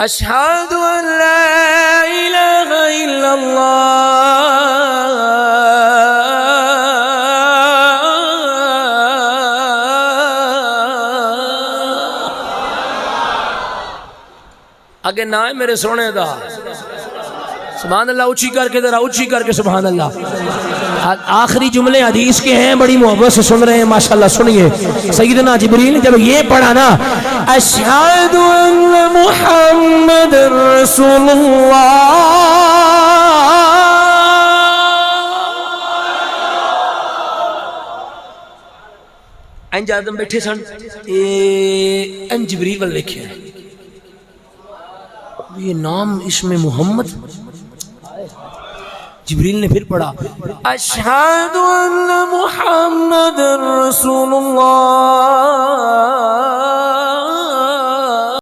اشہد ان لا الہ الا اللہ اگے نہ ہے میرے سونے دا سبحان اللہ اونچی کر کے ذرا اونچی کر کے سبحان اللہ. آخری جملے حدیث کے ہیں بڑی محبت سے سن رہے ہیں ماشاءاللہ. سنیے سیدنا جبریل نے جب یہ پڑھا نا اشہد ان محمد رسول اللہ انج آدم بیٹھے سن ان جبریل وال لکھے یہ نام اسم محمد. جبریل نے پھر پڑھا اشہد ان محمد رسول اللہ